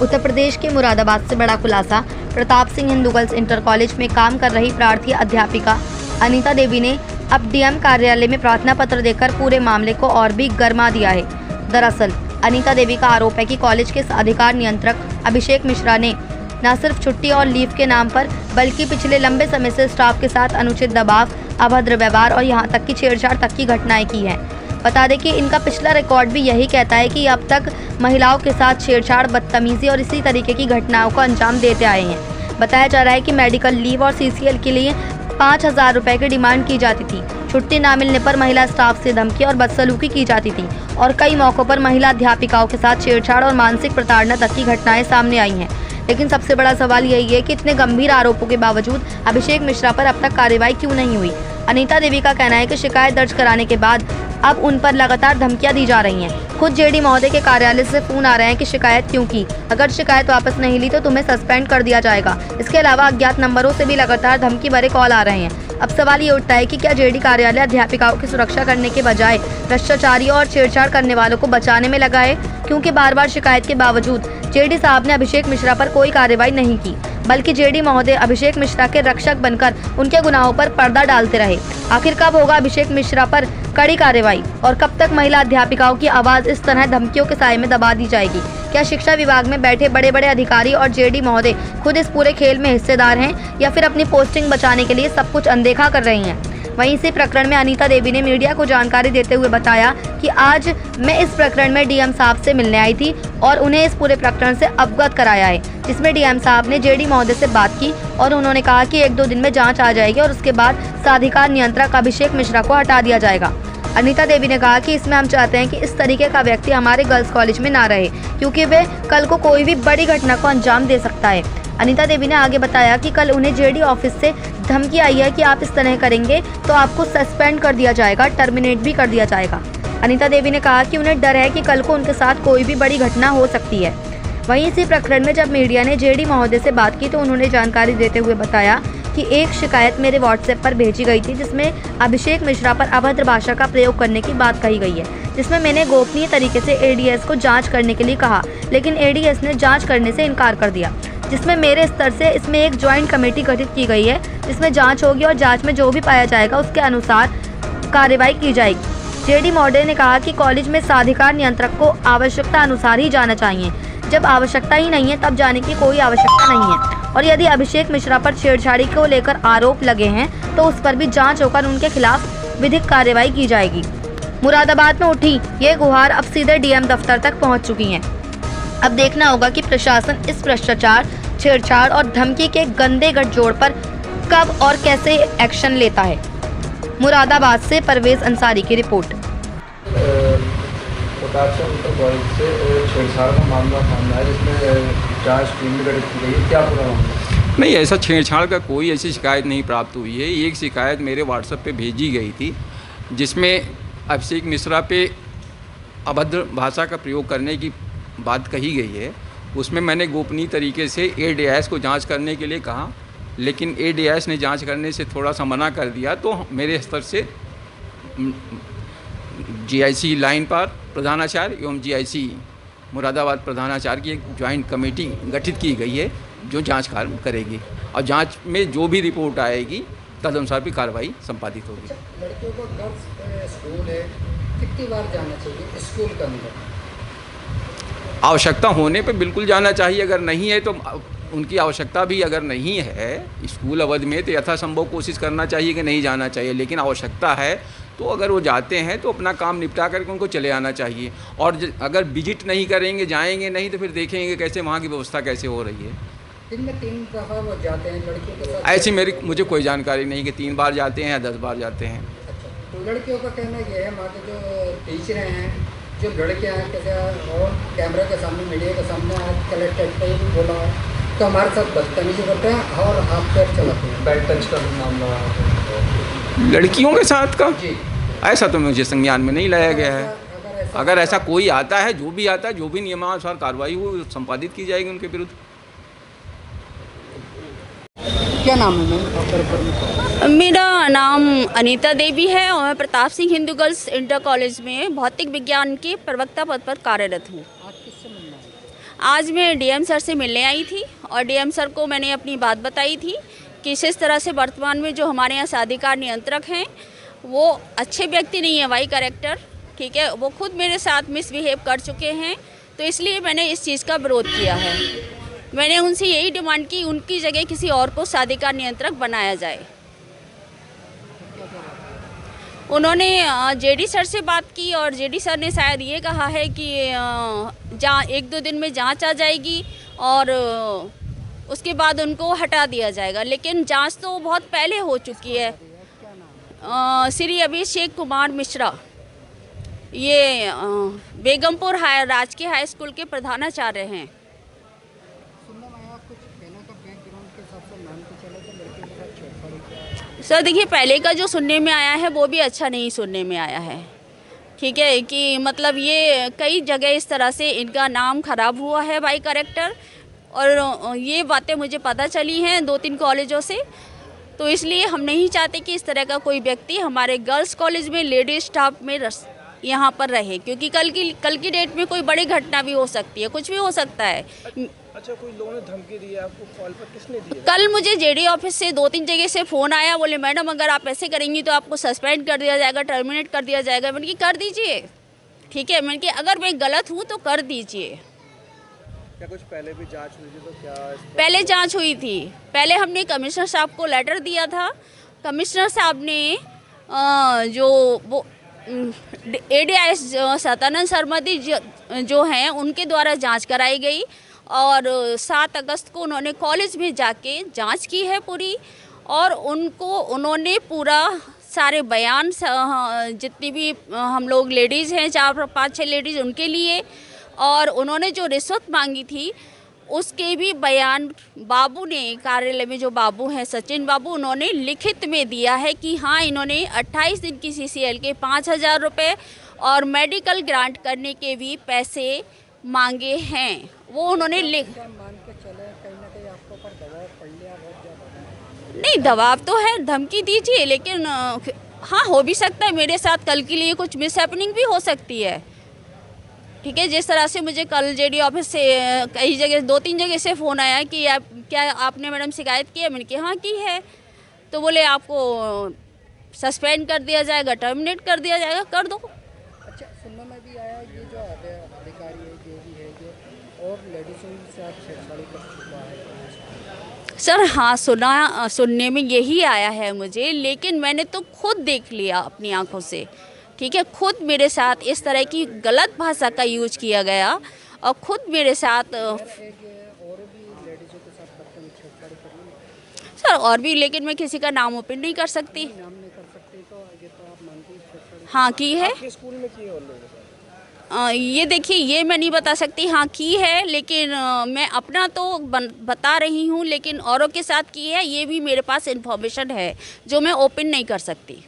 उत्तर प्रदेश के मुरादाबाद से बड़ा खुलासा। Pratap Singh Hindu girls inter college में काम कर रही प्रार्थी अध्यापिका अनीता देवी ने अब डीएम कार्यालय में प्रार्थना पत्र देकर पूरे मामले को और भी गरमा दिया है। दरअसल अनीता देवी का आरोप है कि कॉलेज के अधिकार नियंत्रक अभिषेक मिश्रा ने न सिर्फ छुट्टी और लीव के नाम पर बल्कि पिछले लंबे समय से स्टाफ के साथ अनुचित दबाव, अभद्र व्यवहार और यहां तक कि छेड़छाड़ तक की घटनाएं की हैं। बता दें कि इनका पिछला रिकॉर्ड भी यही कहता है कि अब तक महिलाओं के साथ छेड़छाड़, बदतमीजी और इसी तरीके की घटनाओं को अंजाम देते आए हैं। बताया जा रहा है कि मेडिकल लीव और सीसीएल के लिए 5,000 रुपये की डिमांड की जाती थी। छुट्टी न मिलने पर महिला स्टाफ से धमकी और बदसलूकी की जाती थी और कई मौकों पर महिला अध्यापिकाओं के साथ छेड़छाड़ और मानसिक प्रताड़ना तक की घटनाएं सामने आई हैं। लेकिन सबसे बड़ा सवाल यही है कि इतने गंभीर आरोपों के बावजूद अभिषेक मिश्रा पर अब तक कार्रवाई क्यों नहीं हुई। अनीता देवी का कहना है कि शिकायत दर्ज कराने के बाद अब उन पर लगातार धमकियां दी जा रही हैं। खुद जेडी महोदय के कार्यालय से फोन आ रहे हैं कि शिकायत क्यों की, अगर शिकायत वापस नहीं ली तो तुम्हें सस्पेंड कर दिया जाएगा। इसके अलावा अज्ञात नंबरों से भी लगातार धमकी भरे कॉल आ रहे हैं। अब सवाल ये उठता है कि क्या जेडी कार्यालय अध्यापिकाओं की सुरक्षा करने के बजाय भ्रष्टाचारियों और छेड़छाड़ करने वालों को बचाने में लगा है, क्योंकि बार बार शिकायत के बावजूद जेडी साहब ने अभिषेक मिश्रा पर कोई कार्रवाई नहीं की, बल्कि जेडी महोदय अभिषेक मिश्रा के रक्षक बनकर उनके गुनाहों पर पर्दा डालते रहे। आखिर कब होगा अभिषेक मिश्रा पर कड़ी कार्रवाई और कब तक महिला अध्यापिकाओं की आवाज इस तरह धमकियों के साए में दबा दी जाएगी? क्या शिक्षा विभाग में बैठे बड़े बड़े अधिकारी और जेडी महोदय खुद इस पूरे खेल में हिस्सेदार हैं या फिर अपनी पोस्टिंग बचाने के लिए सब कुछ अनदेखा कर रही हैं? वहीं इसी प्रकरण में अनीता देवी ने मीडिया को जानकारी देते हुए बताया कि आज मैं इस प्रकरण में डीएम साहब से मिलने आई थी और उन्हें इस पूरे प्रकरण से अवगत कराया है, जिसमें डीएम साहब ने जेडी महोदय से बात की और उन्होंने कहा कि 1-2 दिन में जांच आ जाएगी और उसके बाद साधिकार नियंत्रक अभिषेक मिश्रा को हटा दिया जाएगा। अनीता देवी ने कहा कि इसमें हम चाहते हैं कि इस तरीके का व्यक्ति हमारे गर्ल्स कॉलेज में ना रहे, क्योंकि वे कल को कोई भी बड़ी घटना को अंजाम दे सकता है। अनीता देवी ने आगे बताया कि कल उन्हें जेडी ऑफिस से धमकी आई है कि आप इस तरह करेंगे तो आपको सस्पेंड कर दिया जाएगा, टर्मिनेट भी कर दिया जाएगा। अनीता देवी ने कहा कि उन्हें डर है कि कल को उनके साथ कोई भी बड़ी घटना हो सकती है। वहीं इसी प्रकरण में जब मीडिया ने जेडी महोदय से बात की तो उन्होंने जानकारी देते हुए बताया कि एक शिकायत मेरे व्हाट्सएप पर भेजी गई थी, जिसमें अभिषेक मिश्रा पर अभद्र भाषा का प्रयोग करने की बात कही गई है, जिसमें मैंने गोपनीय तरीके से एडीएस को जांच करने के लिए कहा, लेकिन एडीएस ने जांच करने से इनकार कर दिया, जिसमें मेरे स्तर से इसमें एक ज्वाइंट कमेटी गठित की गई है, जिसमें जांच होगी और जांच में जो भी पाया जाएगा उसके अनुसार कार्रवाई की जाएगी। जेडी महोदय ने कहा कि कॉलेज में साधिकार नियंत्रक को आवश्यकता अनुसार ही जाना चाहिए, जब आवश्यकता ही नहीं है तब जाने की कोई आवश्यकता नहीं है, और यदि अभिषेक मिश्रा पर छेड़छाड़ी को लेकर आरोप लगे हैं तो उस पर भी जांच होकर उनके खिलाफ विधिक कार्रवाई की जाएगी। मुरादाबाद में उठी ये गुहार अब सीधे डीएम दफ्तर तक पहुंच चुकी है। अब देखना होगा कि प्रशासन इस भ्रष्टाचार, छेड़छाड़ और धमकी के गंदे गठजोड़ पर कब और कैसे एक्शन लेता है। मुरादाबाद से परवेज अंसारी की रिपोर्ट। छेड़छाड़ का मामला सामने है, जिसमें जांच टीम गठित की गई है, क्या पूरा मामला? नहीं, ऐसा छेड़छाड़ का कोई ऐसी शिकायत नहीं प्राप्त हुई है। एक शिकायत मेरे व्हाट्सएप पे भेजी गई थी, जिसमें अभिषेक मिश्रा पे अभद्र भाषा का प्रयोग करने की बात कही गई है। उसमें मैंने गोपनीय तरीके से एडीएस को जांच करने के लिए कहा, लेकिन एडीएस ने जांच करने से थोड़ा सा मना कर दिया, तो मेरे स्तर से जीआईसी लाइन पर प्रधानाचार्य एवं जीआईसी मुरादाबाद प्रधानाचार्य की एक ज्वाइंट कमेटी गठित की गई है, जो जांच कार्य करेगी और जांच में जो भी रिपोर्ट आएगी तदनुसार भी कार्रवाई संपादित होगी। लड़कियों का गर्ल्स स्कूल है, कितनी बार जाना चाहिए स्कूल के अंदर? आवश्यकता होने पे बिल्कुल जाना चाहिए, अगर नहीं है तो उनकी आवश्यकता भी अगर नहीं है स्कूल अवधि में तो यथासंभव कोशिश करना चाहिए कि नहीं जाना चाहिए, लेकिन आवश्यकता है तो अगर वो जाते हैं तो अपना काम निपटा करके उनको चले आना चाहिए। और अगर विजिट नहीं करेंगे, जाएंगे नहीं, तो फिर देखेंगे कैसे वहाँ की व्यवस्था कैसे हो रही है। दिन में 3 दफ़ा वो जाते हैं लड़कियों के साथ? ऐसी मुझे कोई जानकारी नहीं कि 3 बार जाते हैं या 10 बार जाते हैं। अच्छा, तो लड़कियों का कहना ये है, वहाँ के जो टीचर हैं, जो लड़कियाँ हैं, कैसे और कैमरा के सामने, मीडिया के सामने कलेक्टेड पे भी बोला तो हमारे साथ बदतमीजी करते हैं और हाथ पैर चलाते हैं। बैड टच का मामला लड़कियों के साथ का जी, ऐसा तो मुझे संज्ञान में नहीं लाया गया है। अगर ऐसा कोई आता है, जो भी आता है, जो भी नियमानुसार कार्रवाई हो संपादित की जाएगी उनके विरुद्ध। क्या नाम है मैम? मेरा नाम अनीता देवी है और मैं Pratap Singh Hindu girls inter college में भौतिक विज्ञान के प्रवक्ता पद पर कार्यरत हूँ। आज किससे मिलना है? आज मैं डीएम सर से मिलने आई थी और डीएम सर को मैंने अपनी बात बताई थी कि इस तरह से वर्तमान में जो हमारे यहाँ साधिकार नियंत्रक हैं वो अच्छे व्यक्ति नहीं है, वाई कैरेक्टर, ठीक है, वो खुद मेरे साथ मिसबिहेव कर चुके हैं। तो इसलिए मैंने इस चीज़ का विरोध किया है। मैंने उनसे यही डिमांड की उनकी जगह किसी और को साधिकार नियंत्रक बनाया जाए। उन्होंने जेडी सर से बात की और जेडी सर ने शायद ये कहा है कि जहाँ 1-2 दिन में जांच आ जाएगी और उसके बाद उनको हटा दिया जाएगा, लेकिन जांच तो बहुत पहले हो चुकी है। श्री अभिषेक कुमार मिश्रा, ये बेगमपुर राजकीय हाई स्कूल के प्रधानाचार्य हैं। सर देखिए, पहले का जो सुनने में आया है वो भी अच्छा नहीं सुनने में आया है, ठीक है, कि मतलब ये कई जगह इस तरह से इनका नाम खराब हुआ है बाई कैरेक्टर, और ये बातें मुझे पता चली हैं 2-3 कॉलेजों से। तो इसलिए हम नहीं चाहते कि इस तरह का कोई व्यक्ति हमारे गर्ल्स कॉलेज में लेडीज स्टाफ में यहाँ पर रहे, क्योंकि कल की डेट में कोई बड़ी घटना भी हो सकती है, कुछ भी हो सकता है। अच्छा, कोई लोगों ने धमकी दी है आपको? कॉल पर किसने दी है? कल मुझे जेडी ऑफिस से 2-3 जगह से फ़ोन आया, बोले मैडम अगर आप ऐसे करेंगी तो आपको सस्पेंड कर दिया जाएगा, टर्मिनेट कर दिया जाएगा। मैंने कि कर दीजिए, ठीक है, मैंने कि अगर मैं गलत हूँ तो कर दीजिए। क्या कुछ पहले भी जांच हुई थी? तो क्या पहले जांच हुई थी, पहले हमने कमिश्नर साहब को लेटर दिया था। कमिश्नर साहब ने जो वो ADIS सतानंद सरमदी जो हैं उनके द्वारा जांच कराई गई और 7 अगस्त को उन्होंने कॉलेज में जाके जांच की है पूरी, और उन्होंने पूरा सारे बयान जितनी भी हम लोग लेडीज़ हैं 4-5-6 लेडीज़ उनके लिए, और उन्होंने जो रिश्वत मांगी थी उसके भी बयान बाबू ने, कार्यालय में जो बाबू हैं सचिन बाबू, उन्होंने लिखित में दिया है कि हाँ इन्होंने 28 दिन की CCL के 5,000 रुपये और मेडिकल ग्रांट करने के भी पैसे मांगे हैं। वो उन्होंने मान के चले कहीं ना कहीं आपको पर दबाव पड़ लिया बहुत ज़्यादा? नहीं, दबाव तो है, धमकी दीजिए, लेकिन हाँ हो भी सकता है मेरे साथ कल के लिए कुछ मिसहैपनिंग भी हो सकती है, ठीक है। जिस तरह से मुझे कल जेडी ऑफिस से कई जगह 2-3 जगह से फ़ोन आया कि क्या आपने मैडम शिकायत की है? मैंने कहा हाँ की है। तो बोले आपको सस्पेंड कर दिया जाएगा, टर्मिनेट कर दिया जाएगा, कर दो। अच्छा, सुनने में भी आया ये जो अधिकारी है जो भी है जो और लेडीज़ों से आप छेड़छाड़ी कर चुका है? सर हाँ, सुनने में यही आया है मुझे, लेकिन मैंने तो खुद देख लिया अपनी आंखों से, ठीक है। खुद मेरे साथ इस तरह की गलत भाषा का यूज किया गया और खुद मेरे साथ और भी लेडीज़ों के साथ छेड़छाड़ी करी? सर और भी, लेकिन मैं किसी का नाम ओपन नहीं कर सकती। नाम नहीं कर सकती, तो ये तो आप मानती हैं छेड़छाड़ी? हाँ की है। आपके स्कूल में की है उन लोगों ने? ये देखिए, ये मैं नहीं बता सकती हाँ की है, लेकिन मैं अपना तो बता रही हूँ, लेकिन औरों के साथ की है ये भी मेरे पास इन्फॉर्मेशन है जो मैं ओपन नहीं कर सकती।